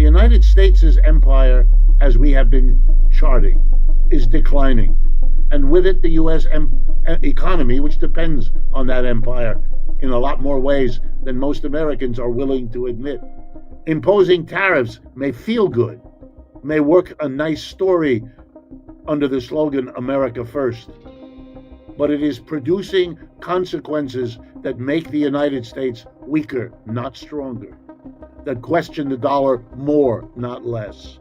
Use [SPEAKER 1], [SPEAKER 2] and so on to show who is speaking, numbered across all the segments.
[SPEAKER 1] The United States' empire, as we have been charting, is declining. And with it, the U.S. economy, which depends on that empire in a lot more ways than most Americans are willing to admit. Imposing tariffs may feel good, may work a nice story under the slogan America First, but it is producing consequences that make the United States weaker, not stronger, that question the dollar more, not less.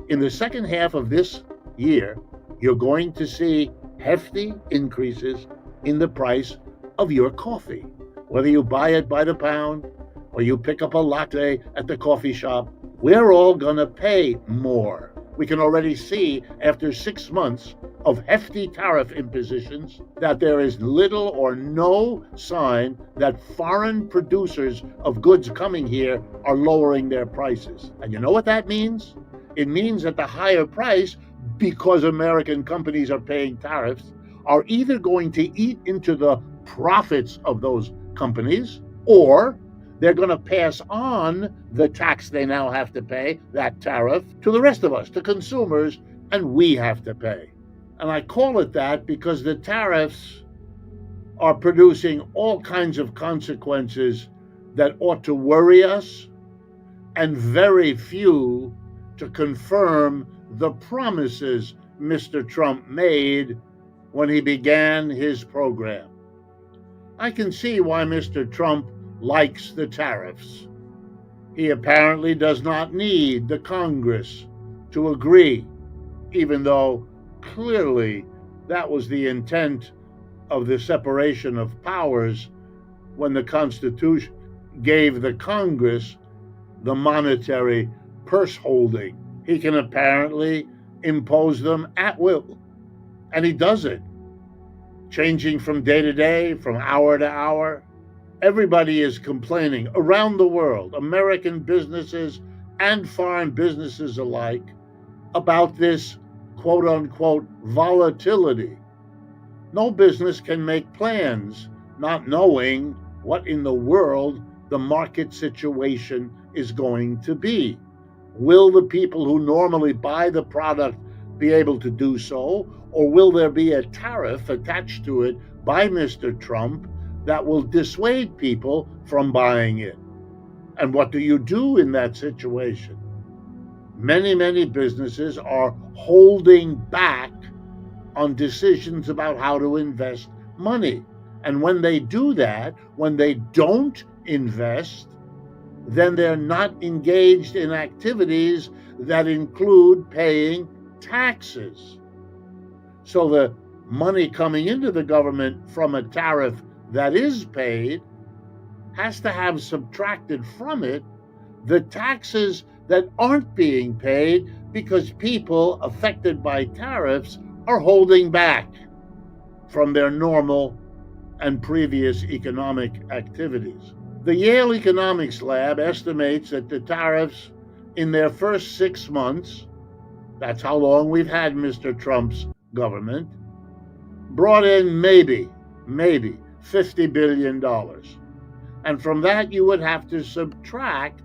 [SPEAKER 1] In the second half of this year, you're going to see hefty increases in the price of your coffee. Whether you buy it by the pound or you pick up a latte at the coffee shop, we're all gonna pay more. We can already see after 6 months of hefty tariff impositions that there is little or no sign that foreign producers of goods coming here are lowering their prices. And you know what that means? It means that the higher price, because American companies are paying tariffs, are either going to eat into the profits of those companies, or they're going to pass on the tax they now have to pay, that tariff, to the rest of us, to consumers, and we have to pay. And I call it that because the tariffs are producing all kinds of consequences that ought to worry us, and very few to confirm the promises Mr. Trump made when he began his program. I can see why Mr. Trump likes the tariffs. He apparently does not need the Congress to agree, even though clearly that was the intent of the separation of powers when the Constitution gave the Congress the monetary purse holding. He can apparently impose them at will, and he does it, changing from day to day, from hour to hour. Everybody is complaining around the world, American businesses and foreign businesses alike, about this quote-unquote volatility. No business can make plans not knowing what in the world the market situation is going to be. Will the people who normally buy the product be able to do so, or will there be a tariff attached to it by Mr. Trump that will dissuade people from buying it? And what do you do in that situation? Many businesses are holding back on decisions about how to invest money. And when they do that, when they don't invest, then they're not engaged in activities that include paying taxes. So the money coming into the government from a tariff that is paid has to have subtracted from it the taxes that aren't being paid because people affected by tariffs are holding back from their normal and previous economic activities. The Yale Economics Lab estimates that the tariffs in their first 6 months, that's how long we've had Mr. Trump's government, brought in maybe $50 billion. And from that, you would have to subtract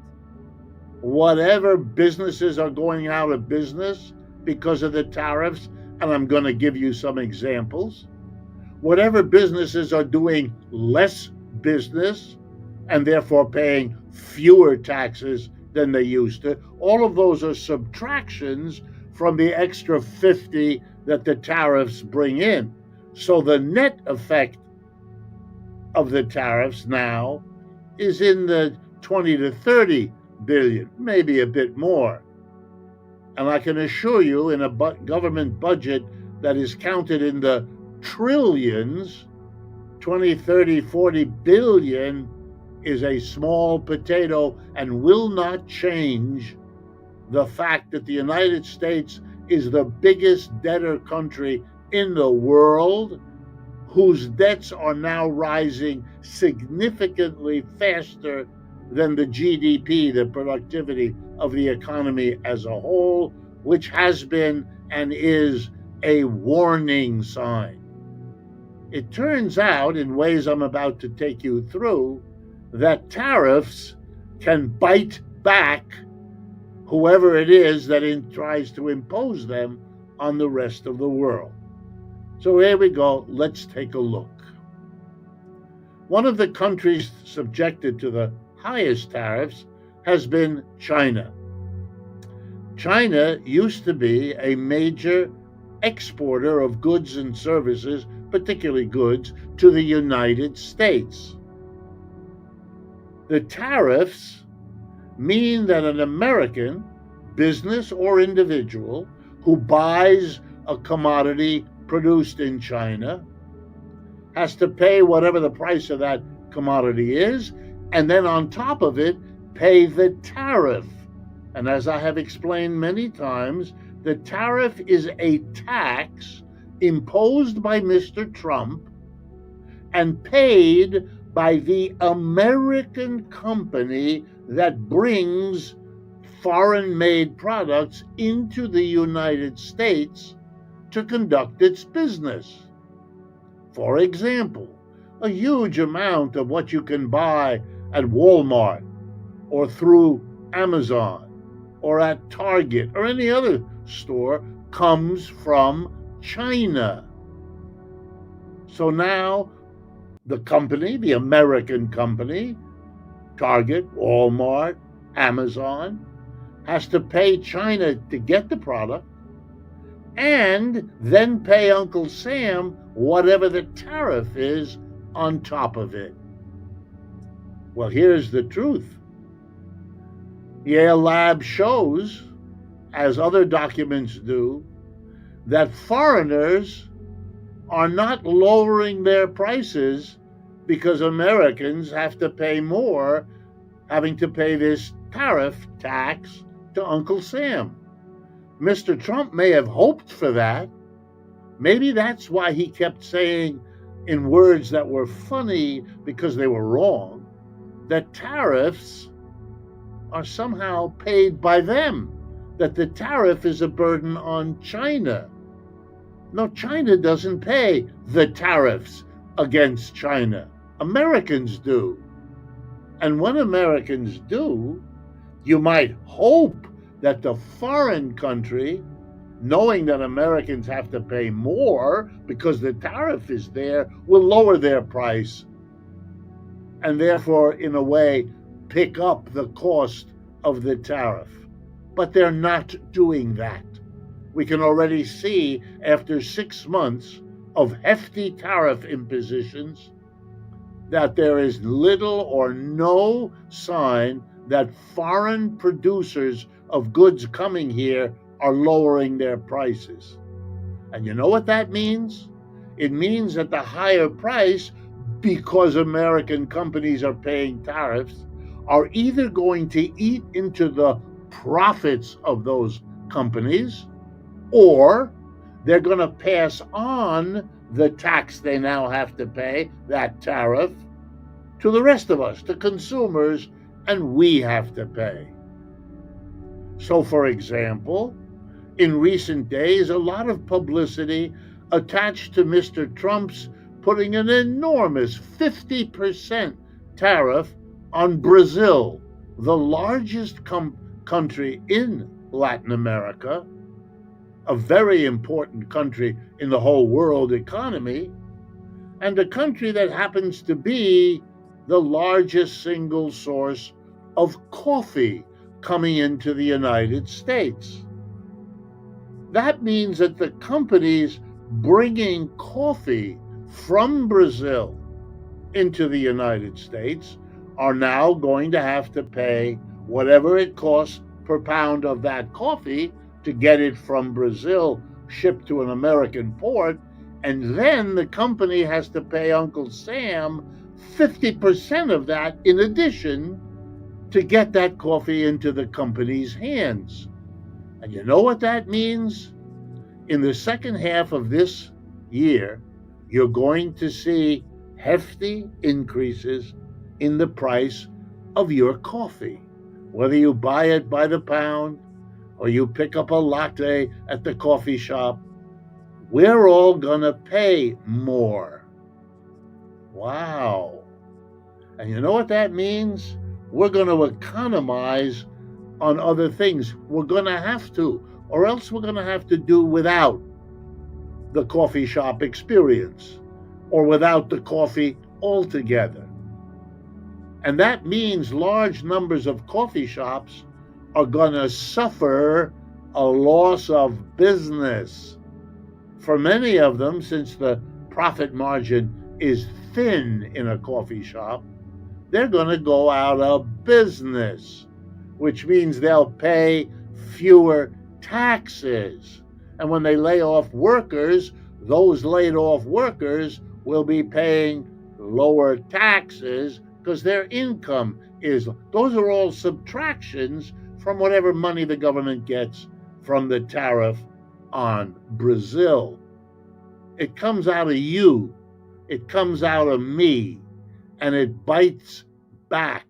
[SPEAKER 1] whatever businesses are going out of business because of the tariffs, and I'm going to give you some examples. Whatever businesses are doing less business and therefore paying fewer taxes than they used to, all of those are subtractions from the extra 50 that the tariffs bring in. So the net effect of the tariffs now is in the 20 to 30 billion, maybe a bit more. And I can assure you, in a government budget that is counted in the trillions, 20, 30, 40 billion is a small potato and will not change the fact that the United States is the biggest debtor country in the world, whose debts are now rising significantly faster than the GDP, the productivity of the economy as a whole, which has been and is a warning sign. It turns out, in ways I'm about to take you through, that tariffs can bite back whoever it is that tries to impose them on the rest of the world. So here we go. Let's take a look. One of the countries subjected to the highest tariffs has been China. China used to be a major exporter of goods and services, particularly goods, to the United States. The tariffs mean that an American, business or individual, who buys a commodity produced in China has to pay whatever the price of that commodity is, and then on top of it, pay the tariff. And as I have explained many times, the tariff is a tax imposed by Mr. Trump and paid by the American company that brings foreign-made products into the United States to conduct its business. For example, a huge amount of what you can buy at Walmart or through Amazon or at Target or any other store comes from China. So now the company, the American company, Target, Walmart, Amazon, has to pay China to get the product and then pay Uncle Sam whatever the tariff is on top of it. Well, here's the truth. Yale Lab shows, as other documents do, that foreigners are not lowering their prices because Americans have to pay more, having to pay this tariff tax to Uncle Sam. Mr. Trump may have hoped for that. Maybe that's why he kept saying in words that were funny because they were wrong, that tariffs are somehow paid by them, that the tariff is a burden on China. No, China doesn't pay the tariffs against China. Americans do. And when Americans do, you might hope that the foreign country, knowing that Americans have to pay more because the tariff is there, will lower their price and therefore, in a way, pick up the cost of the tariff. But they're not doing that. We can already see after 6 months of hefty tariff impositions that there is little or no sign that foreign producers of goods coming here are lowering their prices. And you know what that means? It means that the higher price, because American companies are paying tariffs, are either going to eat into the profits of those companies, or they're going to pass on the tax they now have to pay, that tariff, to the rest of us, to consumers, and we have to pay. So, for example, in recent days, a lot of publicity attached to Mr. Trump's putting an enormous 50% tariff on Brazil, the largest country in Latin America, a very important country in the whole world economy, and a country that happens to be the largest single source of coffee coming into the United States. That means that the companies bringing coffee from Brazil into the United States are now going to have to pay whatever it costs per pound of that coffee to get it from Brazil shipped to an American port, and then the company has to pay Uncle Sam 50% of that in addition to get that coffee into the company's hands. And you know what that means? In the second half of this year, you're going to see hefty increases in the price of your coffee. Whether you buy it by the pound or you pick up a latte at the coffee shop, we're all gonna pay more. Wow. And you know what that means? We're gonna economize on other things. We're going to have to, or else we're going to have to do without the coffee shop experience or without the coffee altogether. And that means large numbers of coffee shops are going to suffer a loss of business. For many of them, since the profit margin is thin in a coffee shop, they're going to go out of business, which means they'll pay fewer taxes. And when they lay off workers, those laid off workers will be paying lower taxes because their income is. Those are all subtractions from whatever money the government gets from the tariff on Brazil. It comes out of you, it comes out of me, and it bites back.